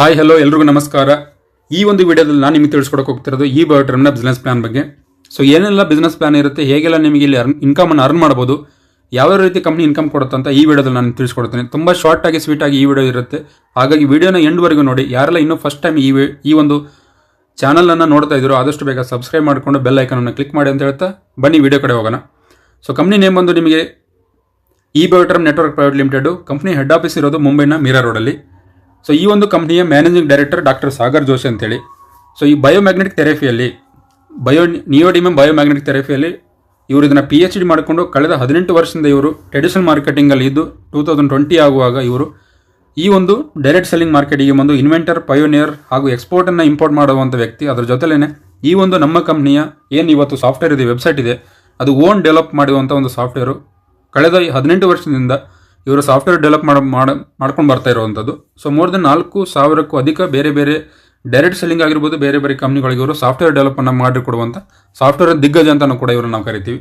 Hi hello ಎಲ್ರಿಗೂ ನಮಸ್ಕಾರ. ಈ ಒಂದು ವಿಡಿಯೋದಲ್ಲಿ ನಾನು ನಿಮಗೆ ತಿಳಿಸ್ಕೊಡಕ್ಕೆ ಹೋಗ್ತಿರೋದು ಈ ಬಯೋಟರ್ಮ್ನ ಬಿಸ್ನೆಸ್ ಪ್ಲಾನ್ ಬಗ್ಗೆ. ಸೊ ಏನೆಲ್ಲ ಬಿಸ್ನೆಸ್ ಪ್ಲಾನ್ ಇರುತ್ತೆ, ಹೇಗೆಲ್ಲ ನಿಮಗೆ ಇಲ್ಲಿ ಇನ್ಕಮನ್ನು ಅರ್ನ್ ಮಾಡ್ಬೋದು, ಯಾವ ರೀತಿ ಕಂಪ್ನಿ ಇನ್ಕಮ್ ಕೊಡುತ್ತೆ ಅಂತ ಈ ವಿಡಿಯೋದಲ್ಲಿ ನಾನು ತಿಳಿಸ್ಕೊಡ್ತೀನಿ. ತುಂಬ ಶಾರ್ಟ್ ಆಗಿ ಸ್ವೀಟ್ ಆಗಿ ಈ ವಿಡಿಯೋ ಇರುತ್ತೆ. ಹಾಗಾಗಿ ವಿಡಿಯೋನ ಎಂಡ್ವರೆಗೂ ನೋಡಿ. ಯಾರೆಲ್ಲ ಇನ್ನೂ ಫಸ್ಟ್ ಟೈಮ್ ಈ ಒಂದು ಚಾನಲನ್ನು ನೋಡ್ತಾ ಇದ್ರು ಆದಷ್ಟು ಬೇಗ ಸಬ್ಸ್ಕ್ರೈಬ್ ಮಾಡಿಕೊಂಡು ಬೆಲ್ ಐಕನನ್ನು ಕ್ಲಿಕ್ ಮಾಡಿ ಅಂತ ಹೇಳ್ತಾ ಬನ್ನಿ ವಿಡಿಯೋ ಕಡೆ ಹೋಗೋಣ. ಸೊ ಕಂಪ್ನಿ ನೇಮ್ ಬಂದು ನಿಮಗೆ ಈ Bioterm network private limited. Company head office ಇರೋದು ಮುಂಬೈನ ಮೀರಾ ರೋಡಲ್ಲಿ. ಸೊ ಈ ಒಂದು ಕಂಪ್ನಿಯ managing director doctor Sagar Joshi ಅಂತೇಳಿ. ಸೊ ಈ ಬಯೋಮ್ಯಾಗ್ನೆಟಿಕ್ ಥೆರಪಿಯಲ್ಲಿ ನಿಯೋಡಿಮಮ್ ಬಯೋಮ್ಯಾಗ್ನೆಟಿಕ್ ಥೆರಪಿಯಲ್ಲಿ ಇವರು ಇದನ್ನು PhD ಮಾಡಿಕೊಂಡು ಕಳೆದ 18 ವರ್ಷದಿಂದ ಇವರು ಟ್ರೆಡಿಷನಲ್ ಮಾರ್ಕೆಟಿಂಗಲ್ಲಿ ಇದ್ದು 2020 ಆಗುವಾಗ ಇವರು ಈ ಒಂದು ಡೈರೆಕ್ಟ್ ಸೆಲ್ಲಿಂಗ್ ಮಾರ್ಕೆಟಿಗೆ ಒಂದು ಇನ್ವೆಂಟರ್, ಪಯೋನಿಯರ್ ಹಾಗೂ ಎಕ್ಸ್ಪೋರ್ಟನ್ನು ಇಂಪೋರ್ಟ್ ಮಾಡುವಂಥ ವ್ಯಕ್ತಿ. ಅದರ ಜೊತೆಲೇ ಈ ಒಂದು ನಮ್ಮ ಕಂಪ್ನಿಯ ಏನು ಇವತ್ತು ಸಾಫ್ಟ್ವೇರ್ ಇದೆ, ವೆಬ್ಸೈಟ್ ಇದೆ, ಅದು ಓನ್ ಡೆವಲಪ್ ಮಾಡುವಂಥ ಒಂದು ಸಾಫ್ಟ್ವೇರು. ಕಳೆದ 18 ವರ್ಷದಿಂದ ಇವರು ಸಾಫ್ಟ್ವೇರ್ ಡೆವಲಪ್ ಮಾಡ್ಕೊಂಡು ಬರ್ತಾ ಇರುವಂಥದ್ದು. ಸೊ ಮೋರ್ ದೆನ್ 4,000ಕ್ಕೂ ಅಧಿಕ ಬೇರೆ ಬೇರೆ ಡೈರೆಕ್ಟ್ ಸೆಲ್ಲಿಂಗ್ ಆಗಿರ್ಬೋದು, ಬೇರೆ ಬೇರೆ ಕಂಪ್ನಿಗಳಿಗೆ ಇವರು ಸಾಫ್ಟ್ವೇರ್ ಡೆವಲಪನ್ನು ಮಾಡಿಕೊಡುವಂಥ ಸಾಫ್ಟ್ವೇರ್ ದಿಗ್ಗಜ ಅಂತ ಕೂಡ ಇವರು ನಾವು ಕರಿತೀವಿ.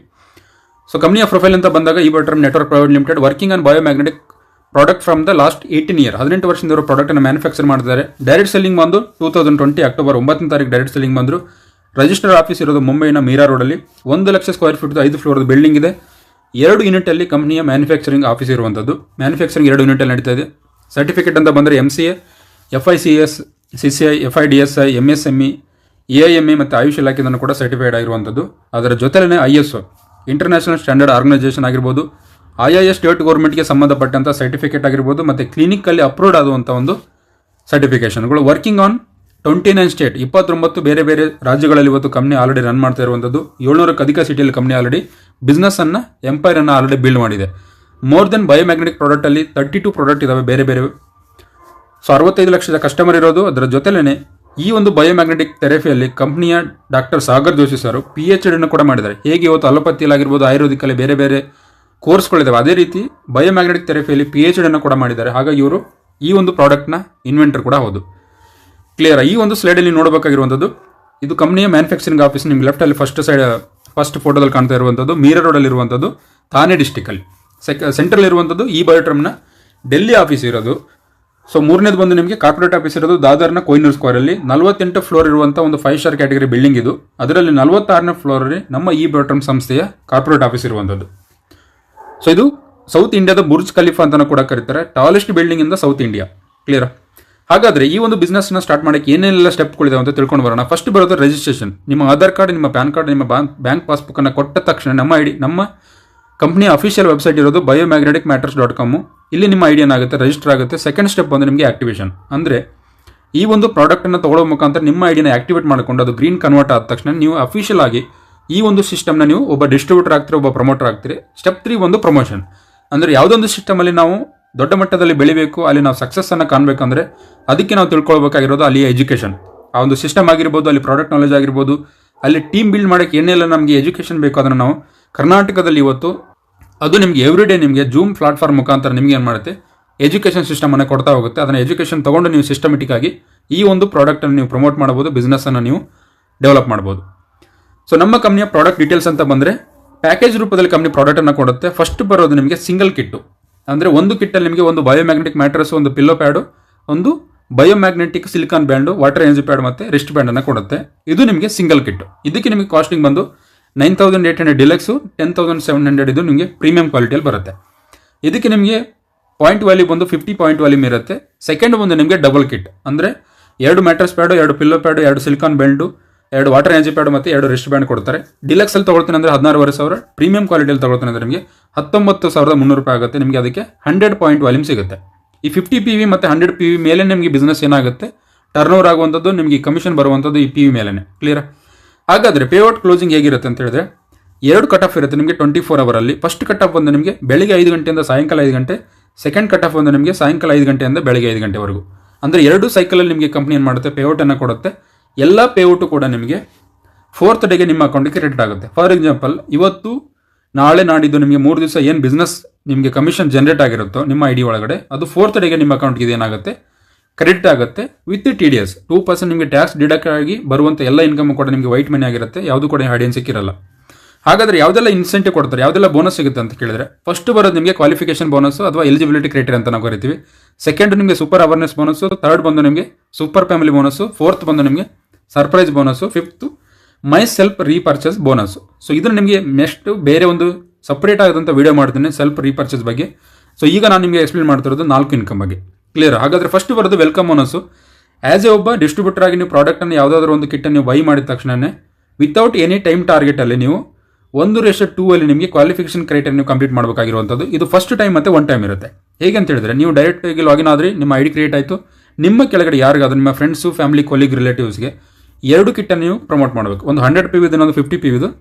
ಸೊ ಕಂಪ್ನಿಯ ಪ್ರೊಫೈಲ್ ಅಂತ ಬಂದಾಗ ಈ Bioterm network private limited working on biomagnetic product from the last 18 year. 18 ವರ್ಷದಿಂದ ಇವರು ಪ್ರಾಡಕ್ಟನ್ನು ಮ್ಯಾನುಫ್ಯಾಕ್ಚರ್ ಮಾಡಿದ್ದಾರೆ. ಡೈರೆಕ್ಟ್ ಸೆಲ್ಲಿಂಗ್ ಬಂದು 2020 ಅಕ್ಟೋಬರ್ 9ನೇ ತಾರೀಕು ಡೈರೆಕ್ಟ್ ಸೆಲ್ಲಿಂಗ್ ಬಂದರು. ರಿಜಿಸ್ಟರ್ ಆಫೀಸ್ ಇರೋದು ಮುಂಬೈನ ಮೀರಾ ರೋಡಲ್ಲಿ. 1 ಲಕ್ಷ ಸ್ಕ್ವೇರ್ ಫೀಟ್ 5 ಫ್ಲೋರ್ದು ಬಿಲ್ಡಿಂಗ್ ಇದೆ. 2 ಯೂನಿಟಲ್ಲಿ ಕಂಪ್ನಿಯ ಮ್ಯಾನುಫ್ಯಾಕ್ಚರಿಂಗ್ ಆಫೀಸ್ ಇರುವಂಥದ್ದು. ಮ್ಯಾನುಫ್ಯಾಕ್ಚರಿಂಗ್ 2 ಯೂನಿಟಲ್ಲಿ ನಡೀತಾ ಇದೆ. ಸರ್ಟಿಫಿಕೇಟ್ ಅಂತ ಬಂದರೆ MCA, FICS, CCI, FIDSI, MSME, AIME ಮತ್ತು ಆಯುಷ್ ಇಲಾಖೆಯನ್ನು ಕೂಡ ಸರ್ಟಿಫೈಡ್ ಆಗಿರುವಂಥದ್ದು. ಅದರ ಜೊತೆಲೇ ISO ಇಂಟರ್ನ್ಯಾಷನಲ್ ಸ್ಟ್ಯಾಂಡರ್ಡ್ ಆರ್ಗನೈಸೇಷನ್ ಆಗಿರ್ಬೋದು, ಆಯಾ ಸ್ಟೇಟ್ ಗೌರ್ಮೆಂಟ್ಗೆ ಸಂಬಂಧಪಟ್ಟಂಥ ಸರ್ಟಿಫಿಕೇಟ್ ಆಗಿರ್ಬೋದು, ಮತ್ತು ಕ್ಲಿನಿಕಲ್ಲಿ ಅಪ್ರೂವ್ಡ್ ಆಗುವಂಥ ಒಂದು ಸರ್ಟಿಫಿಕೇಷನ್ಗಳು. ವರ್ಕಿಂಗ್ ಆನ್ 29 ಸ್ಟೇಟ್, 29 ಬೇರೆ ಬೇರೆ ರಾಜ್ಯಗಳಲ್ಲಿ ಇವತ್ತು ಕಂಪ್ನಿ ಆಲ್ರೆಡಿ ರನ್ ಮಾಡ್ತಾ ಇರುವಂಥದ್ದು. 700ಕ್ಕೂ ಅಧಿಕ ಸಿಟಿಯಲ್ಲಿ ಕಂಪ್ನಿ ಆಲ್ರೆಡಿ ಬಿಸ್ನೆಸ್ಸನ್ನು, ಎಂಪೈರನ್ನು ಆಲ್ರೆಡಿ ಬಿಲ್ಡ್ ಮಾಡಿದೆ. ಮೋರ್ ದೆನ್ ಬಯೋಮ್ಯಾಗ್ನೆಟಿಕ್ ಪ್ರಾಡಕ್ಟಲ್ಲಿ 32 ಪ್ರಾಡಕ್ಟ್ ಇದ್ದಾವೆ ಬೇರೆ ಬೇರೆ. ಸೊ 65 ಲಕ್ಷದ ಕಸ್ಟಮರ್ ಇರೋದು. ಅದರ ಜೊತೆಲೇ ಈ ಒಂದು ಬಯೋಮ್ಯಾಗ್ನೆಟಿಕ್ ಥೆರಪಿಯಲ್ಲಿ ಕಂಪ್ನಿಯ doctor Sagar Joshi sir PhD ಕೂಡ ಮಾಡಿದ್ದಾರೆ. ಹೇಗೆ ಇವತ್ತು ಅಲೋಪತಿಯಲ್ಲಾಗಿರ್ಬೋದು, ಆಯುರ್ವೇದಿಕಲ್ಲಿ ಬೇರೆ ಬೇರೆ ಕೋರ್ಸ್ಗಳಿದ್ದಾವೆ, ಅದೇ ರೀತಿ ಬಯೋಮ್ಯಾಗ್ನೆಟಿಕ್ ಥೆರಪಿಯಲ್ಲಿ PhD ಕೂಡ ಮಾಡಿದ್ದಾರೆ. ಹಾಗಾಗಿ ಇವರು ಈ ಒಂದು ಪ್ರಾಡಕ್ಟ್ನ ಇನ್ವೆಂಟರ್ ಕೂಡ ಹೌದು. ಕ್ಲಿಯರ್. ಈ ಒಂದು ಸ್ಲೈಡಲ್ಲಿ ನೋಡಬೇಕಾಗಿರುವಂಥದ್ದು ಇದು ಕಂಪ್ನಿಯ ಮ್ಯಾನುಫ್ಯಾಕ್ಚರಿಂಗ್ ಆಫೀಸ್. ನಿಮ್ಗೆ ಲೆಫ್ಟಲ್ಲಿ ಫಸ್ಟ್ ಫೋಟೋದಲ್ಲಿ ಕಾಣ್ತಾ ಇರುವಂಥದ್ದು ಮೀರಾ ರೋಡಲ್ಲಿ ಇರುವಂಥದ್ದು, ಥಾನೆ ಡಿಸ್ಟಿಕಲ್ಲಿ. ಸೆಂಟ್ರಲ್ ಇರುವಂಥದ್ದು ಈ ಬಯೋಟರ್ಮ್ನ ಡೆಲ್ಲಿ ಆಫೀಸ್ ಇರೋದು. ಸೊ ಮೂರನೇದು ಬಂದು ನಿಮಗೆ ಕಾರ್ಪೊರೇಟ್ ಆಫೀಸ್ ಇರೋದು ದಾದರ್ನ ಕೊಯ್ನೂರ್ ಸ್ಕ್ವೇರಲ್ಲಿ. 48 ಫ್ಲೋರ್ ಇರುವಂಥ ಒಂದು 5 ಸ್ಟಾರ್ ಕ್ಯಾಟಗರಿ ಬಿಲ್ಡಿಂಗ್ ಇದು. ಅದರಲ್ಲಿ 46ನೇ ಫ್ಲೋರಲ್ಲಿ ನಮ್ಮ ಈ ಬಯೋಟರ್ಮ್ ಸಂಸ್ಥೆಯ ಕಾರ್ಪೊರೇಟ್ ಆಫೀಸ್ ಇರುವಂಥದ್ದು. ಸೊ ಇದು ಸೌತ್ ಇಂಡಿಯಾದ ಬುರ್ಜ್ ಖಲೀಫಾ ಅಂತಲೂ ಕೂಡ ಕರೀತಾರೆ. Tallest building in the south India. Clear. ಹಾಗಾದರೆ ಈ ಒಂದು ಬಿಸ್ನೆಸ್ನ ಸ್ಟಾರ್ಟ್ ಮಾಡೋಕ್ಕೆ ಏನೆಲ್ಲ ಸ್ಟೆಪ್ಗಳಿದಾವೆ ಅಂತ ತಿಳ್ಕೊಂಡು ಬರೋಣ. ಫಸ್ಟ್ ಬರೋದು ರಿಜಿಸ್ಟ್ರೇಷನ್. ನಿಮ್ಮ ಆಧಾರ್ ಕಾರ್ಡ್, ನಿಮ್ಮ ಪ್ಯಾನ್ ಕಾರ್ಡ್, ನಿಮ್ಮ ಬ್ಯಾಂಕ್ ಪಾಸ್ಬುಕ್ಕನ್ನು ಕೊಟ್ಟ ತಕ್ಷಣ ನಮ್ಮ ಕಂಪ್ನಿಯ ಅಫಿಷಿಯಲ್ ವೆಬ್ಸೈಟ್ ಇರೋದು biomagneticmatters.com. ಇಲ್ಲಿ ನಿಮ್ಮ ID ಏನಾಗುತ್ತೆ, ರಿಜಿಸ್ಟರ್ ಆಗುತ್ತೆ. ಸೆಕೆಂಡ್ ಸ್ಟೆಪ್ ಬಂದು ನಿಮಗೆ ಆಕ್ಟಿವೇಷನ್. ಅಂದರೆ ಈ ಒಂದು ಪ್ರಾಡಕ್ಟನ್ನು ತೊಗೊಳ್ಳೋ ಮುಖಾಂತರ ನಿಮ್ಮ ID ಆಕ್ಟಿವೇಟ್ ಮಾಡಿಕೊಂಡು ಅದು ಗ್ರೀನ್ ಕನ್ವರ್ಟ್ ಆದ ತಕ್ಷಣ ನೀವು ಅಫಿಷಿಯಲ್ ಆಗಿ ಈ ಒಂದು ಸಿಸ್ಟಮ್ನ ನೀವು ಒಬ್ಬ ಡಿಸ್ಟ್ರಿಬ್ಯೂಟರ್ ಆಗ್ತೀರಿ, ಒಬ್ಬ ಪ್ರಮೋಟರ್ ಆಗ್ತೀರಿ. ಸ್ಟೆಪ್ 3 ಒಂದು ಪ್ರಮೋಷನ್. ಅಂದರೆ ಯಾವುದೊಂದು ಸಿಸ್ಟಮಲ್ಲಿ ನಾವು ದೊಡ್ಡ ಮಟ್ಟದಲ್ಲಿ ಬೆಳಿಬೇಕು, ಅಲ್ಲಿ ನಾವು ಸಕ್ಸಸ್ಸನ್ನು ಕಾಣಬೇಕಂದ್ರೆ ಅದಕ್ಕೆ ನಾವು ತಿಳ್ಕೊಳ್ಬೇಕಾಗಿರೋದು ಅಲ್ಲಿಯ ಎಜುಕೇಷನ್. ಆ ಒಂದು ಸಿಸ್ಟಮ್ ಆಗಿರ್ಬೋದು, ಅಲ್ಲಿ ಪ್ರಾಡಕ್ಟ್ ನಾಲೆಜ್ ಆಗಿರ್ಬೋದು, ಅಲ್ಲಿ ಟೀಮ್ ಬಿಲ್ಡ್ ಮಾಡೋಕ್ಕೆ ಏನೆಲ್ಲ ನಮಗೆ ಎಜುಕೇಷನ್ ಬೇಕು ಅದನ್ನು ನಾವು ಕರ್ನಾಟಕದಲ್ಲಿ ಇವತ್ತು ಅದು ನಿಮಗೆ ಎವ್ರಿಡೇ ನಿಮಗೆ ಜೂಮ್ ಪ್ಲಾಟ್ಫಾರ್ಮ್ ಮುಖಾಂತರ ನಿಮಗೆ ಏನು ಮಾಡುತ್ತೆ, ಎಜುಕೇಷನ್ ಸಿಸ್ಟಮನ್ನು ಕೊಡ್ತಾ ಹೋಗುತ್ತೆ. ಅದನ್ನು ಎಜುಕೇಷನ್ ತೊಗೊಂಡು ನೀವು ಸಿಸ್ಟಮೆಟಿಕ್ ಆಗಿ ಈ ಒಂದು ಪ್ರಾಡಕ್ಟನ್ನು ನೀವು ಪ್ರಮೋಟ್ ಮಾಡ್ಬೋದು, ಬಿಸ್ನೆಸ್ಸನ್ನು ನೀವು ಡೆವಲಪ್ ಮಾಡ್ಬೋದು. ಸೊ ನಮ್ಮ ಕಂಪ್ನಿಯ ಪ್ರಾಡಕ್ಟ್ ಡೀಟೇಲ್ಸ್ ಅಂತ ಬಂದರೆ ಪ್ಯಾಕೇಜ್ ರೂಪದಲ್ಲಿ ಕಂಪ್ನಿ ಪ್ರಾಡಕ್ಟನ್ನು ಕೊಡುತ್ತೆ. ಫಸ್ಟ್ ಬರೋದು ನಿಮಗೆ ಸಿಂಗಲ್ ಕಿಟ್ಟು. ಅಂದರೆ ಒಂದು ಕಿಟ್ಟಲ್ಲಿ ನಿಮಗೆ ಒಂದು ಬಯೋಮ್ಯಾಗ್ನೆಟಿಕ್ ಮ್ಯಾಟ್ರಸ್, ಒಂದು ಪಿಲ್ಲೋ ಪ್ಯಾಡು, ಒಂದು biomagnetic silicon band, water energy pad ಮತ್ತು ರಿಸ್ಟ್ ಬ್ಯಾಂಡನ್ನು ಕೊಡುತ್ತೆ. ಇದು ನಿಮಗೆ ಸಿಂಗಲ್ ಕಿಟ್ಟು. ಇದಕ್ಕೆ ನಿಮಗೆ ಕಾಸ್ಟಿಂಗ್ ಬಂದು 9,800 ಡಿಲಕ್ಸು, 10,700 ಇದು ನಿಮಗೆ ಪ್ರೀಮಿಯಂ ಕ್ವಾಲಿಟಿಯಲ್ಲಿ ಬರುತ್ತೆ. ಇದಕ್ಕೆ ನಿಮಗೆ ಪಾಯಿಂಟ್ ವ್ಯಾಲ್ಯೂ ಬಂದು 50 ಪಾಯಿಂಟ್ ವ್ಯಾಲ್ಯೂ ಇರುತ್ತೆ. ಸೆಕೆಂಡ್ ಬಂದು ನಿಮಗೆ ಡಬಲ್ ಕಿಟ್. ಅಂದರೆ 2 mattress pad, 2 pillow pad, 2 silicon band, 2 water energy pad ಮತ್ತು 2 ರಿಸ್ಟ್ ಬ್ಯಾಂಡ್ ಕೊಡ್ತಾರೆ. ಡಿಲಕ್ಸಲ್ಲಿ ತೊಗೊಳ್ತೀನಿ ಅಂದರೆ 16,500. ಪ್ರೀಮಿಯಂ ಕ್ವಾಲಿಟಿಯಲ್ಲಿ ತೊಗೊಳ್ತೀನಿ ಅಂದರೆ ನಿಮಗೆ 19,300 ರೂಪಾಯಿ ಆಗುತ್ತೆ. ನಿಮಗೆ ಅದಕ್ಕೆ 100 ಪಾಯಿಂಟ್ ವ್ಯಾಲ್ಯೂಮ್ ಸಿಗುತ್ತೆ. ಈ 50 PV ಮತ್ತು 100 PV ಮೇಲೆ ನಿಮಗೆ ಬಿಸ್ನೆಸ್ ಏನಾಗುತ್ತೆ, ಟರ್ನ್ ಓವರ್ ಆಗುವಂಥದ್ದು, ನಿಮಗೆ ಕಮಿಷನ್ ಬರುವಂಥದ್ದು ಈ PV ಮೇಲೇ. ಕ್ಲಿಯರ್. ಹಾಗಾದರೆ ಪೇಔಟ್ ಕ್ಲೋಸಿಂಗ್ ಹೇಗಿರುತ್ತೆ ಅಂತ ಹೇಳಿದ್ರೆ 2 ಕಟ್ ಆಫ್ ಇರುತ್ತೆ ನಿಮಗೆ 24 ಅವರಲ್ಲಿ. ಫಸ್ಟ್ ಕಟ್ ಆಫ್ ಬಂದು ನಿಮಗೆ ಬೆಳಿಗ್ಗೆ 5 ಗಂಟೆಯಿಂದ ಸಾಯಂಕಾಲ 5 ಗಂಟೆ. ಸೆಕೆಂಡ್ ಕಟ್ ಆಫ್ ಬಂದು ನಿಮಗೆ ಸಾಯಂಕಾಲ 5 ಗಂಟೆಯಿಂದ ಬೆಳಿಗ್ಗೆ 5 ಗಂಟೆವರೆಗೂ. ಅಂದರೆ 2 ಸೈಕಲಲ್ಲಿ ನಿಮಗೆ ಕಂಪ್ನಿ ಏನು ಮಾಡುತ್ತೆ, ಪೇಔಟನ್ನು ಕೊಡುತ್ತೆ. ಎಲ್ಲ ಪೇಔಟು ಕೂಡ ನಿಮಗೆ 4th ಡೇಗೆ ನಿಮ್ಮ ಅಕೌಂಟಿಗೆ ಕ್ರೆಡಿಟ್ ಆಗುತ್ತೆ. ಫಾರ್ ಎಕ್ಸಾಂಪಲ್ ಇವತ್ತು, ನಾಳೆ, ನಾಡಿದ್ದು ನಿಮಗೆ 3 ದಿವಸ ಏನು ಬಿಸ್ನೆಸ್ ನಿಮಗೆ ಕಮಿಷನ್ ಜನರೇಟ್ ಆಗಿರುತ್ತೋ ನಿಮ್ಮ ID ಒಳಗಡೆ, ಅದು 4th ಡೇಗೆ ನಿಮ್ಮ ಅಕೌಂಟ್ಗೆ ಏನಾಗುತ್ತೆ, ಕ್ರೆಡಿಟ್ ಆಗುತ್ತೆ. ವಿತ್ TDS 2% ನಿಮಗೆ ಟ್ಯಾಕ್ಸ್ ಡಿಡಕ್ಟ್ ಆಗಿ ಬರುವಂಥ ಎಲ್ಲ ಇನ್ಕಮ್ ಕೂಡ ನಿಮಗೆ ವೈಟ್ ಮನಿ ಆಗಿರುತ್ತೆ. ಯಾವುದು ಕೂಡ ಹೈಡೆನ್ ಸಿಕ್ಕಿರಲ್ಲ. ಹಾಗಾದ್ರೆ ಯಾವುದೆಲ್ಲ ಇನ್ಸೆಂಟಿವ್ ಕೊಡ್ತಾರೆ, ಯಾವುದೆಲ್ಲ ಬೋನಸ್ ಸಿಗುತ್ತೆ ಅಂತ ಕೇಳಿದ್ರೆ, ಫಸ್ಟ್ ಬರೋದು ನಿಮಗೆ ಕ್ವಾಲಿಫಿಕೇಶನ್ ಬೋನಸ್ ಅಥವಾ ಎಲಿಜಿಬಿಲಿಟಿ ಕ್ರೈಟೀರಿಯಾ ಅಂತ ನಾವು ಕರಿತೀವಿ. ಸೆಕೆಂಡ್ ನಿಮಗೆ ಸೂಪರ್ ಅವೇರ್ನೆಸ್ ಬೋನಸ್, ಥರ್ಡ್ ಬಂದು ನಿಮಗೆ ಸೂಪರ್ ಫ್ಯಾಮಿಲಿ ಬೋನಸ್, ಫೋರ್ತ್ ಬಂದು ನಿಮಗೆ surprise bonus, fifth my self repurchase bonus. So ಇದನ್ನು ನಿಮಗೆ ನೆಕ್ಸ್ಟ್ ಬೇರೆ ಒಂದು ಸಪ್ರೇಟ್ ಆದಂಥ ವಿಡಿಯೋ ಮಾಡ್ತೀನಿ ಸೆಲ್ಫ್ ರೀಪರ್ಚೇಸ್ ಬಗ್ಗೆ. ಸೊ ಈಗ ನಾನು ನಿಮಗೆ ಎಕ್ಸ್ಪ್ಲೇನ್ ಮಾಡ್ತಿರೋದು 4 ಇನ್ಕಮ್ ಬಗ್ಗೆ. ಕ್ಲಿಯರ್? ಹಾಗಾದ್ರೆ ಫಸ್ಟ್ ಬರೋದು ವೆಲ್ಕಮ್ ಬೋನಸ್. ಆಸ್ ಎ ಒಬ್ಬ ಡಿಸ್ಟ್ರಿಬ್ಯೂಟರ್ ಆಗಿ ನೀವು ಪ್ರಾಡಕ್ಟನ್ನು ಯಾವುದಾದ್ರೂ ಒಂದು ಕಿಟ್ಟನ್ನು ನೀವು ಬೈ ಮಾಡಿದ ತಕ್ಷಣನೇ ವಿತೌಟ್ ಎನಿ ಟೈಮ್ ಟಾರ್ಗೆಟಲ್ಲಿ ನೀವು 1:2 ಅಲ್ಲಿ ನಿಮಗೆ ಕ್ವಾಲಿಫಿಕೇಶನ್ ಕ್ರೈಟೀರಿಯಾ ನೀವು ಕಂಪ್ಲೀಟ್ ಮಾಡಬೇಕಾಗಿರುವಂಥದ್ದು. ಇದು ಫಸ್ಟ್ ಟೈಮ್ ಮತ್ತು ಒನ್ ಟೈಮ್ ಇರುತ್ತೆ. ಹೇಗೆ ಅಂತ ಹೇಳಿದ್ರೆ, ನೀವು ಡೈರೆಕ್ಟಾಗಿ ಲಾಗಿನ್ ಆದರೆ ನಿಮ್ಮ ಐಡಿ ಕ್ರಿಯೇಟ್ ಆಯಿತು, ನಿಮ್ಮ ಕೆಳಗಡೆ ಯಾರಿಗಾದ್ರೂ ನಿಮ್ಮ ಫ್ರೆಂಡ್ಸು, ಫ್ಯಾಮಿಲಿ, ಕೊಲೀಗ್, ರಿಲೇಟಿವ್ಸ್ಗೆ 2 ಕಿಟ್ಟನ್ನು ನೀವು ಪ್ರಮೋಟ್ ಮಾಡಬೇಕು. ಒಂದು 100 PV ಇನ್ನೊಂದು 50 PV.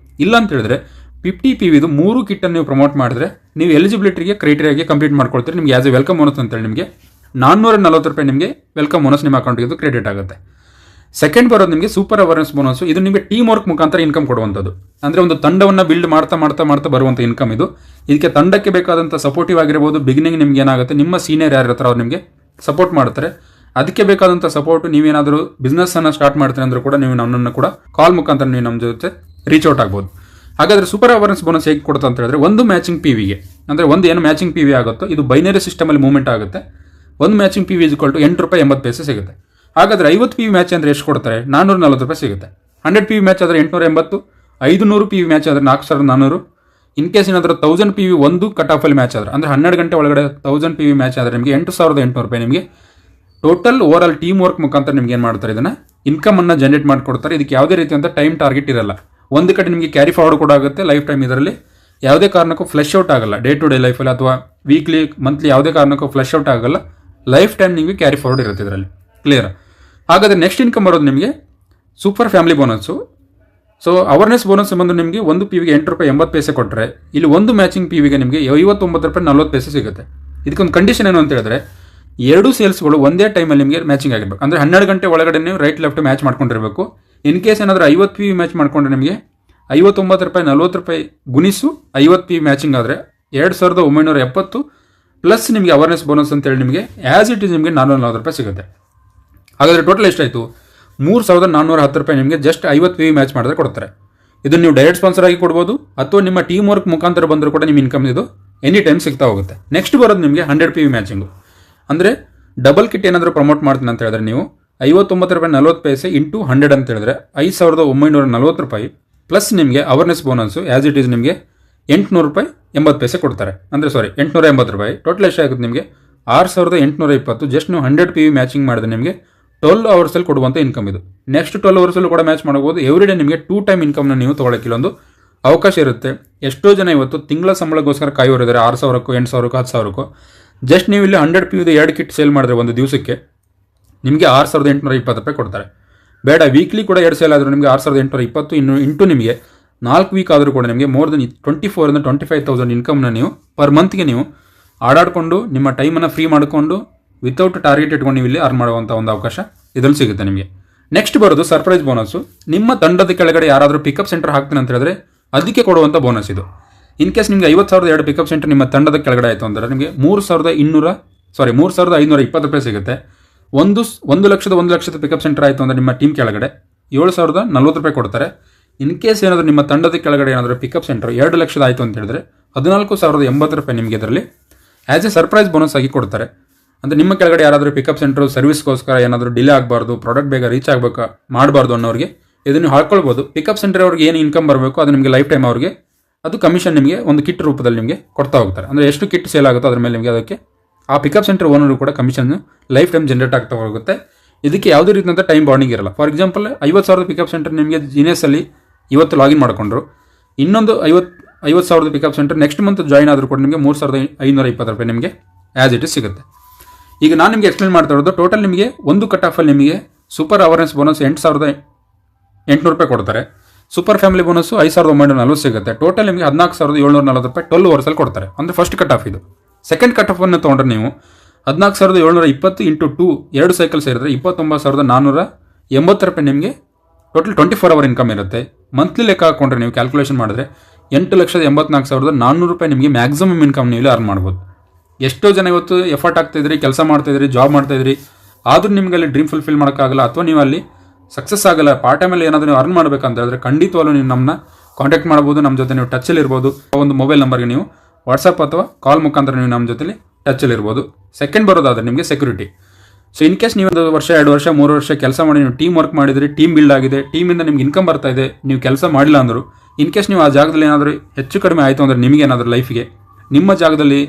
ಇಲ್ಲ ಅಂತ ಹೇಳಿದ್ರೆ 50 PV 3 ಕಿಟ್ಟನ್ನು ನೀವು ಪ್ರಮೋಟ್ ಮಾಡಿದ್ರೆ ನೀವು ಎಲಿಜಿಬಿಲಿಟಿಗೆ ಕ್ರೈಟೀರಿಯಾಗೆ ಕಂಪ್ಲೀಟ್ ಮಾಡ್ಕೊಳ್ತೀರಿ. ನಿಮಗೆ ಆಸ್ ಎ ವೆಲ್ಕಮ್ ಬೋನಸ್ ಅಂತೇಳಿ ನಿಮಗೆ 440 ರೂಪಾಯಿ ನಿಮಗೆ ವೆಲ್ಕಮ್ ಬೋನಸ್ ನಿಮ್ಮ ಅಕೌಂಟ್ಗೆ ಕ್ರೆಡಿಟ್ ಆಗುತ್ತೆ. ಸೆಕೆಂಡ್ ಬರೋದು ನಿಮಗೆ ಸೂಪರ್ ಅವೇರ್ನೆಸ್ ಬೋನಸ್. ಇದು ನಿಮಗೆ ಟೀಮ್ ವರ್ಕ್ ಮುಖಾಂತರ ಇನ್ಕಮ್ ಕೊಡುವಂಥದ್ದು. ಅಂದರೆ ಒಂದು ತಂಡವನ್ನು ಬಿಲ್ಡ್ ಮಾಡ್ತಾ ಮಾಡ್ತಾ ಮಾಡ್ತಾ ಬರುವಂಥ ಇನ್ಕಮ್ ಇದು. ಇದಕ್ಕೆ ತಂಡಕ್ಕೆ ಬೇಕಾದಂಥ ಸಪೋರ್ಟಿವ್ ಆಗಿರ್ಬೋದು. ಬಿಗಿನಿಂಗ್ ನಿಮ್ಗೆ ಏನಾಗುತ್ತೆ, ನಿಮ್ಮ ಸೀನಿಯರ್ ಯಾರು ಇರ್ತಾರೆ ಅವ್ರು ನಿಮಗೆ ಸಪೋರ್ಟ್ ಮಾಡ್ತಾರೆ. ಅದಕ್ಕೆ ಬೇಕಾದಂಥ ಸಪೋರ್ಟ್ ನೀವೇನಾದರೂ ಬಿಸ್ನೆಸ್ಸನ್ನು ಸ್ಟಾರ್ಟ್ ಮಾಡ್ತೀರಿ ಅಂದರೂ ಕೂಡ ನೀವು ನನ್ನನ್ನು ಕೂಡ ಕಾಲ್ ಮುಖಾಂತರ ನೀವು ನಮ್ಮ ಜೊತೆ ರೀಚ್ ಔಟ್ ಆಗ್ಬೋದು. ಹಾಗಾದರೆ ಸೂಪರ್ ಅವೇರ್ನೆಸ್ ಬೋನಸ್ ಹೇಗೆ ಕೊಡುತ್ತೆ ಅಂತ ಹೇಳಿದ್ರೆ, ಒಂದು ಮ್ಯಾಚಿಂಗ್ PVಗೆ, ಅಂದರೆ ಒಂದು ಏನು ಮ್ಯಾಚಿಂಗ್ PV ಆಗುತ್ತೋ ಇದು ಬೈನರಿ ಸಿಸ್ಟಮಲ್ಲಿ ಮೂವ್ಮೆಂಟ್ ಆಗುತ್ತೆ. ಒಂದು ಮ್ಯಾಚಿಂಗ್ PV = ₹8.80 ಸಿಗುತ್ತೆ. ಹಾಗಾದರೆ 50 PV ಮ್ಯಾಚ್ ಅಂದರೆ ಎಷ್ಟು ಕೊಡ್ತಾರೆ? ₹440 ಸಿಗುತ್ತೆ. 100 PV ಮ್ಯಾಚ್ ಆದರೆ $880, 500 PV ಮ್ಯಾಚ್ ಆದರೆ $4400. ಇನ್ ಕೇಸ್ ಏನಾದರೂ 1000 PV ಒಂದು ಕಟ್ ಆಫಲ್ಲಿ ಮ್ಯಾಚ್ ಆದರೆ, ಅಂದರೆ 12 ಗಂಟೆ ಒಳಗಡೆ 1000 PV ಮ್ಯಾಚ್ ಆದರೆ ನಿಮಗೆ ₹8,800 ನಿಮಗೆ total over all team work ಮುಖಾಂತರ ನಿಮ್ಗೆ ಏನು ಮಾಡ್ತಾರೆ, ಇದನ್ನು ಇನ್ಕಮನ್ನು ಜನರೇಟ್ ಮಾಡಿಕೊಡ್ತಾರೆ. ಇದಕ್ಕೆ ಯಾವುದೇ ರೀತಿಯಂಥ ಟೈಮ್ ಟಾರ್ಗೆಟ್ ಇರಲ್ಲ. ಒಂದು ಕಡೆ ನಿಮಗೆ ಕ್ಯಾರಿ ಫಾರ್ವರ್ಡ್ ಕೂಡ ಆಗುತ್ತೆ ಲೈಫ್ ಟೈಮ್. ಇದರಲ್ಲಿ ಯಾವುದೇ ಕಾರಣಕ್ಕೂ ಫ್ಲಶ್ ಔಟ್ ಆಗಲ್ಲ. ಡೇ ಟು ಡೇ ಲೈಫಲ್ಲಿ ಅಥವಾ ವೀಕ್ಲಿ, ಮಂತ್ಲಿ ಯಾವುದೇ ಕಾರಣಕ್ಕೂ ಫ್ಲಶ್ ಔಟ್ ಆಗಲ್ಲ. ಲೈಫ್ ಟೈಮ್ ನಿಮಗೆ ಕ್ಯಾರಿ ಫಾರ್ವರ್ಡ್ ಇರುತ್ತೆ ಇದರಲ್ಲಿ. ಕ್ಲಿಯರ್? ಹಾಗಾದರೆ ನೆಕ್ಸ್ಟ್ ಇನ್ಕಮ್ ಬರೋದು ನಿಮಗೆ super family bonus. So awareness bonus ಬಂದು ನಿಮಗೆ ಒಂದು PVಗೆ ₹8.80 ಕೊಟ್ಟರೆ, ಇಲ್ಲಿ ಒಂದು ಮ್ಯಾಚಿಂಗ್ PVಗೆ ನಿಮಗೆ ₹59.40 ಸಿಗುತ್ತೆ. ಇದಕ್ಕೊಂದು ಕಂಡೀಷನ್ ಏನು ಅಂತ ಹೇಳಿದ್ರೆ, 2 ಸೇಲ್ಸ್ಗಳು ಒಂದೇ ಟೈಮಲ್ಲಿ ನಿಮಗೆ ಮ್ಯಾಚಿಂಗ್ ಆಗಿರಬೇಕು. ಅಂದರೆ 12 ಗಂಟೆ ಒಳಗಡೆ ನೀವು ರೈಟ್ ಲೆಫ್ಟ್ ಮ್ಯಾಚ್ ಮಾಡ್ಕೊಂಡಿರಬೇಕು. ಇನ್ ಕೇಸ್ ಏನಾದರೂ 50 PV ಮ್ಯಾಚ್ ಮಾಡ್ಕೊಂಡ್ರೆ ನಿಮಗೆ ₹59.40 ಗುಣಿಸು 50 PV ಮ್ಯಾಚಿಂಗ್ ಆದರೆ ₹2,970 ಪ್ಲಸ್ ನಿಮಗೆ ಅವೇರ್ನೆಸ್ ಬೋನಸ್ ಅಂತೇಳಿ ನಿಮಗೆ ಆ್ಯಸ್ ಇಟ್ ಈಸ್ ನಿಮಗೆ ₹440 ಸಿಗುತ್ತೆ. ಹಾಗಾದರೆ ಟೋಟಲ್ ಎಷ್ಟಾಯಿತು? ₹3,410 ನಿಮಗೆ ಜಸ್ಟ್ 50 PV ಮ್ಯಾಚ್ ಮಾಡಿದ್ರೆ ಕೊಡ್ತಾರೆ. ಇದನ್ನು ನೀವು ಡೈರೆಕ್ಟ್ ಸ್ಪಾನ್ಸರ್ ಆಗಿ ಕೊಡ್ಬೋದು, ಅಥವಾ ನಿಮ್ಮ ಟೀಮ್ ವರ್ಕ್ ಮುಖಾಂತರ ಬಂದರೂ ಕೂಡ ನಿಮ್ಮ ಇನ್ಕಮ್ ಇದು ಎನಿ ಟೈಮ್ ಸಿಗ್ತಾ ಹೋಗುತ್ತೆ. ನೆಕ್ಸ್ಟ್ ಬರೋದು ನಿಮಗೆ 100 PV ಮ್ಯಾಚಿಂಗು. ಅಂದರೆ ಡಬಲ್ ಕಿಟ್ ಏನಾದರೂ ಪ್ರಮೋಟ್ ಮಾಡ್ತೀನಿ ಅಂತ ಹೇಳಿದ್ರೆ ನೀವು ₹59.40 ಇಂಟು 100 ಅಂತ ಹೇಳಿದ್ರೆ ₹5,940 ಪ್ಲಸ್ ನಿಮಗೆ awareness bonus as it is ನಿಮಗೆ ₹800.80 ಕೊಡ್ತಾರೆ. ಅಂದರೆ ₹880. ಟೋಟಲ್ ಎಷ್ಟಾಗುತ್ತೆ ನಿಮಗೆ ₹6,820. ಜಸ್ಟ್ ನೀವು 100 PV ಮ್ಯಾಚಿಂಗ್ ಮಾಡಿದ್ರೆ ನಿಮಗೆ 12 ಅವರ್ಸಲ್ಲಿ ಕೊಡುವಂಥ ಇನ್ಕಮ್ ಇದು. ನೆಕ್ಸ್ಟ್ 12 ಅವರ್ಸಲ್ಲೂ ಕೂಡ ಮ್ಯಾಚ್ ಮಾಡ್ಬೋದು. ಎವ್ರಿ ಡೇ ನಿಮಗೆ 2 ಟೈಮ್ ಇನ್ಕಮ್ನ ನೀವು ತೊಗೊಳಕ್ಕೆ ಇಲ್ಲೊಂದು ಅವಕಾಶ ಇರುತ್ತೆ. ಎಷ್ಟೋ ಜನ ಇವತ್ತು ತಿಂಗಳ ಸಂಬಳಗೋಸ್ಕರ ಕಾಯೋರಿದ್ದಾರೆ, 6,000ಕ್ಕೋ 8,000ಕ್ಕೋ 10,000ಕ್ಕೋ. ಜಸ್ಟ್ ನೀವು ಇಲ್ಲಿ 100 PV 2 ಕಿಟ್ ಸೇಲ್ ಮಾಡಿದ್ರೆ ಒಂದು ದಿವಸಕ್ಕೆ ನಿಮಗೆ ₹6,820 ಕೊಡ್ತಾರೆ. ಬೇಡ ವೀಕ್ಲಿ ಕೂಡ 2 ಸೇಲ್ ಆದರೂ ನಿಮಗೆ ₹6,820 ಇಂಟು ನಿಮಗೆ 4 ವೀಕ್ ಆದರೂ ಕೂಡ ನಿಮಗೆ ಮೋರ್ ದೆನ್ 24,000-25,000 ಇನ್ಕಮ್ನ ನೀವು ಪರ್ ಮಂತ್ಗೆ ನೀವು ಆಡಾಡಿಕೊಂಡು ನಿಮ್ಮ ಟೈಮನ್ನು ಫ್ರೀ ಮಾಡಿಕೊಂಡು ವಿತೌಟ್ ಟಾರ್ಗೆಟ್ ಇಟ್ಕೊಂಡು ನೀವು ಇಲ್ಲಿ ಅರ್ನ್ ಮಾಡುವಂಥ ಒಂದು ಅವಕಾಶ ಇದರಲ್ಲಿ ಸಿಗುತ್ತೆ ನಿಮಗೆ. ನೆಕ್ಸ್ಟ್ ಬರೋದು ಸರ್ಪ್ರೈಸ್ ಬೋನಸ್ಸು. ನಿಮ್ಮ ತಂಡದ ಕೆಳಗಡೆ ಯಾರಾದರೂ ಪಿಕಪ್ ಸೆಂಟರ್ ಹಾಕ್ತೀನಿ ಅಂತ ಹೇಳಿದ್ರೆ ಅದಕ್ಕೆ ಕೊಡುವಂಥ ಬೋನಸ್ ಇದು. ಇನ್ ಕೇಸ್ ನಿಮಗೆ 50,000 ಪಿಕಪ್ ಸೆಂಟರ್ ನಿಮ್ಮ ತಂಡದ ಕೆಳಗಡೆ ಆಯಿತು ಅಂದರೆ ನಿಮಗೆ ₹3,520 ಸಿಗುತ್ತೆ. 1,00,000 ಪಿಕಪ್ ಸೆಂಟರ್ ಆಯಿತು ಅಂದರೆ ನಿಮ್ಮ ಟೀಮ್ ಕೆಳಗಡೆ ₹7,040 ಕೊಡ್ತಾರೆ. ಇನ್ ಕೇಸ್ ಏನಾದರೂ ನಿಮ್ಮ ತಂಡದ ಕೆಳಗಡೆ ಏನಾದರೂ ಪಿಕಪ್ ಸೆಂಟರ್ 2,00,000 ಆಯಿತು ಅಂತ ಹೇಳಿದ್ರೆ ₹14,080 ನಿಮಗೆ ಇದರಲ್ಲಿ ಆ್ಯಸ್ ಎ ಸರ್ಪ್ರೈಸ್ ಬೋನಸ್ ಆಗಿ ಕೊಡ್ತಾರೆ. ಅಂದರೆ ನಿಮ್ಮ ಕೆಳಗಡೆ ಯಾರಾದರೂ ಪಿಕಪ್ ಸೆಂಟರ್ ಸರ್ವಿಸ್ಗೋಸ್ಕರ ಏನಾದರೂ ಡಿಲೇ ಆಗಬಾರ್ದು, ಪ್ರಾಡಕ್ಟ್ ಬೇಗ ರೀಚ್ ಮಾಡಬಾರ್ದು ಅನ್ನೋರಿಗೆ ಇದನ್ನು ಹಾಳ್ಕೊಳ್ಬೋದು. ಪಿಕಪ್ ಸೆಂಟರ್ ಅವ್ರಿಗೆ ಏನು ಇನ್ಕಮ್ ಬರಬೇಕು ಅದು ನಿಮಗೆ ಲೈಫ್ ಟೈಮ್ ಅವ್ರಿಗೆ ಅದು ಕಮಿಷನ್ ನಿಮಗೆ ಒಂದು ಕಿಟ್ ರೂಪದಲ್ಲಿ ನಿಮಗೆ ಕೊಡ್ತಾ ಹೋಗ್ತಾರೆ. ಅಂದರೆ ಎಷ್ಟು ಕಿಟ್ ಸೇಲ್ ಆಗುತ್ತೋ ಅದ್ರ ಮೇಲೆ ನಿಮಗೆ ಅದಕ್ಕೆ ಆ ಪಿಕಪ್ ಸೆಂಟರ್ ಓನರು ಕೂಡ ಕಮಿಷನ್ ಲೈಫ್ ಟೈಮ್ ಜನರೇಟ್ ಆಗ್ತಾ ಹೋಗುತ್ತೆ. ಇದಕ್ಕೆ ಯಾವುದೇ ರೀತಿಯಂಥ ಟೈಮ್ ಬಾಂಡಿಂಗ್ ಇರಲ್ಲ. ಫಾರ್ ಎಕ್ಸಾಂಪಲ್ 50,000 ಪಿಕಪ್ ಸೆಂಟರ್ ನಿಮಗೆ ಜಿನಿಯಸಲ್ಲಿ ಇವತ್ತು ಲಾಗಿನ್ ಮಾಡಿಕೊಂಡ್ರು, ಇನ್ನೊಂದು 50,000 pickup centre next month join ಆದರೂ ಕೂಡ ನಿಮಗೆ ₹3,520 ನಿಮಗೆ ಆ್ಯಸ್ ಇಟ್ ಇಸ್ ಸಿಗುತ್ತೆ. ಈಗ ನಾನು ನಿಮಗೆ ಎಕ್ಸ್ಪ್ಲೇನ್ ಮಾಡ್ತಾ ಇರೋದು ಟೋಟಲ್ ನಿಮಗೆ ಒಂದು ಕಟ್ ಆಫಲ್ಲಿ ನಿಮಗೆ ಸೂಪರ್ ಅವೇರ್ನೆಸ್ ಬೋನಸ್ ₹8,800 ಕೊಡ್ತಾರೆ. ಸೂಪರ್ ಫ್ಯಾಮಿಲಿ ಬೋನಸ್ಸು ₹5,940 ಸಿಗುತ್ತೆ. ಟೋಟಲ್ ನಿಮಗೆ ₹14,740 12 ಅವರ್ಸಲ್ಲಿ ಕೊಡ್ತಾರೆ. ಅಂದರೆ ಫಸ್ಟ್ ಕಟ್ ಆಫ್ ಇದು. ಸೆಕೆಂಡ್ ಕಟ್ ಆಫನ್ನು ತೊಗೊಂಡ್ರೆ ನೀವು 14,720 ಇಂಟು 2 ಸೈಕಲ್ ಸೇರಿದ್ರೆ ₹29,480 ನಿಮಗೆ ಟೋಟಲ್ 24 ಅವರ್ ಇನ್ಕಮ್ ಇರುತ್ತೆ. ಮಂತ್ಲಿ ಲೆಕ್ಕ ಹಾಕೊಂಡ್ರೆ ನೀವು ಕ್ಯಾಲ್ಕುಲೇಷನ್ ಮಾಡಿದ್ರೆ ₹8,84,400 ನಿಮಗೆ ಮ್ಯಾಕ್ಸಿಮಮ್ ಇನ್ಕಮ್ ನೀವು ಇಲ್ಲಿ ಅರ್ನ್ ಮಾಡ್ಬೋದು. ಎಷ್ಟೋ ಜನ ಇವತ್ತು ಎಫರ್ಟ್ ಆಗ್ತಾಯಿದ್ರಿ, ಕೆಲಸ ಮಾಡ್ತಾಯಿದ್ರಿ, ಜಾಬ್ ಮಾಡ್ತಾಯಿದ್ರಿ, ಆದರೂ ನಿಮಗೆ ಅಲ್ಲಿ ಡ್ರೀಮ್ ಫುಲ್ಫಿಲ್ ಮಾಡೋಕ್ಕಾಗಲ್ಲ, ಅಥವಾ ನೀವು ಅಲ್ಲಿ ಸಕ್ಸಸ್ ಆಗಲ್ಲ. ಪಾರ್ಟ್ ಟೈಮಲ್ಲಿ ಏನಾದರೂ ನೀವು ಅರ್ನ್ ಮಾಡಬೇಕಂತ ಹೇಳಿದ್ರೆ ಖಂಡಿತವಾಗ್ಲೂ ನೀವು ನಮ್ಮನ್ನ ಕಾಂಟ್ಯಾಕ್ಟ್ ಮಾಡ್ಬೋದು, ನಮ್ಮ ಜೊತೆ ನೀವು ಟಚಲ್ಲಿ ಇರ್ಬೋದು. ಒಂದು ಮೊಬೈಲ್ ನಂಬರ್ಗೆ ನೀವು ವಾಟ್ಸಪ್ ಅಥವಾ ಕಾಲ್ ಮುಖಾಂತರ ನೀವು ನಮ್ಮ ಜೊತೆಲಿ ಟಚಲ್ಲಿ ಇರ್ಬೋದು. ಸೆಕೆಂಡ್ ಬರೋದಾದ್ರೆ ನಿಮಗೆ ಸೆಕ್ಯೂರಿಟಿ. ಸೊ ಇನ್ ಕೇಸ್ ನೀವು 1 ವರ್ಷ 2 ವರ್ಷ 3 ವರ್ಷ ಕೆಲಸ ಮಾಡಿ ನೀವು ಟೀಮ್ ವರ್ಕ್ ಮಾಡಿದರೆ, ಟೀಮ್ ಬಿಲ್ಡ್ ಆಗಿದೆ, ಟೀಮಿಂದ ನಿಮ್ಗೆ ಇನ್ಕಮ್ ಬರ್ತಾ ಇದೆ, ನೀವು ಕೆಲಸ ಮಾಡಿಲ್ಲ ಅಂದರು, ಇನ್ ಕೇಸ್ ನೀವು ಆ ಜಾಗದಲ್ಲಿ ಏನಾದರೂ ಹೆಚ್ಚು ಕಡಿಮೆ ಆಯಿತು ಅಂದರೆ ನಿಮಗೆ ಏನಾದರೂ ಲೈಫಿಗೆ ನಿಮ್ಮ ಜಾಗದಲ್ಲಿ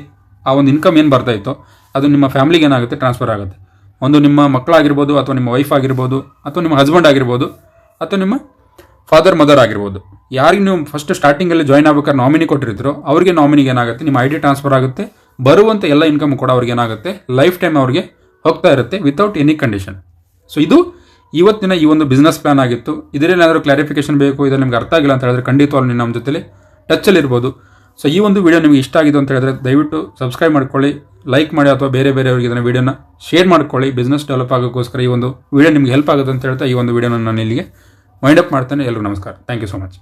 ಆ ಒಂದು ಇನ್ಕಮ್ ಏನು ಬರ್ತಾ ಇತ್ತೋ ಅದು ನಿಮ್ಮ ಫ್ಯಾಮಿಲಿಗೆ ಏನಾಗುತ್ತೆ ಟ್ರಾನ್ಸ್ಫರ್ ಆಗುತ್ತೆ. ಒಂದು ನಿಮ್ಮ ಮಕ್ಕಳಾಗಿರ್ಬೋದು, ಅಥವಾ ನಿಮ್ಮ ವೈಫ್ ಆಗಿರ್ಬೋದು, ಅಥವಾ ನಿಮ್ಮ ಹಸ್ಬೆಂಡ್ ಆಗಿರ್ಬೋದು, ಅಥವಾ ನಿಮ್ಮ ಫಾದರ್ ಮದರ್ ಆಗಿರ್ಬೋದು. ಯಾರಿಗೆ ನೀವು ಫಸ್ಟ್ ಸ್ಟಾರ್ಟಿಂಗಲ್ಲಿ ಜಾಯ್ನ್ ಆಗ್ಬೇಕಾದ್ರೆ ನಾಮಿನಿ ಕೊಟ್ಟಿರ್ತೀರೋ ಅವ್ರಿಗೆ ನಾಮಿನಿಗೆ ಏನಾಗುತ್ತೆ, ನಿಮ್ಮ ID ಟ್ರಾನ್ಸ್ಫರ್ ಆಗುತ್ತೆ. ಬರುವಂಥ ಎಲ್ಲ ಇನ್ಕಮ್ ಕೂಡ ಅವ್ರಿಗೆ ಏನಾಗುತ್ತೆ ಲೈಫ್ ಟೈಮ್ ಅವ್ರಿಗೆ ಹೋಗ್ತಾ ಇರುತ್ತೆ ವಿತೌಟ್ ಎನಿ ಕಂಡೀಷನ್. ಸೊ ಇದು ಇವತ್ತಿನ ಈ ಒಂದು ಬಿಸ್ನೆಸ್ ಪ್ಲಾನ್ ಆಗಿತ್ತು. ಇದರಲ್ಲಿ ಏನಾದರೂ ಕ್ಲಾರಿಫಿಕೇಶನ್ ಬೇಕು, ಇದರಲ್ಲಿ ನಿಮ್ಗೆ ಅರ್ಥ ಆಗಿಲ್ಲ ಅಂತ ಹೇಳಿದ್ರೆ ಖಂಡಿತವಾಗ್ಲೂ ನೀವು ನಮ್ಮ ಜೊತೆಲಿ ಟಚ್ಚಲ್ಲಿರ್ಬೋದು. ಸೊ ಈ ಒಂದು ವಿಡಿಯೋ ನಿಮಗೆ ಇಷ್ಟ ಆಗಿದೆ ಅಂತ ಹೇಳಿದ್ರೆ ದಯವಿಟ್ಟು ಸಬ್ಸ್ಕ್ರೈಬ್ ಮಾಡ್ಕೊಳ್ಳಿ, ಲೈಕ್ ಮಾಡಿ, ಅಥವಾ ಬೇರೆಯವರಿಗೆ ಇದನ್ನು ವಿಡಿಯೋನ ಶೇರ್ ಮಾಡ್ಕೊಳ್ಳಿ. ಬಿಸ್ನೆಸ್ ಡೆವಲಪ್ ಆಗೋಕ್ಕೋಸ್ಕರ ಈ ಒಂದು ವಿಡಿಯೋ ನಿಮ್ಗೆ ಹೆಲ್ಪ್ ಆಗುತ್ತೆ ಅಂತ ಹೇಳ್ತಾ ಈ ಒಂದು ವಿಡಿಯೋನ ನಾನು ಇಲ್ಲಿಗೆ ವೈಂಡ್ ಅಪ್ ಮಾಡ್ತೇನೆ. ಎಲ್ಲರಿಗೂ ನಮಸ್ಕಾರ. Thank you so much.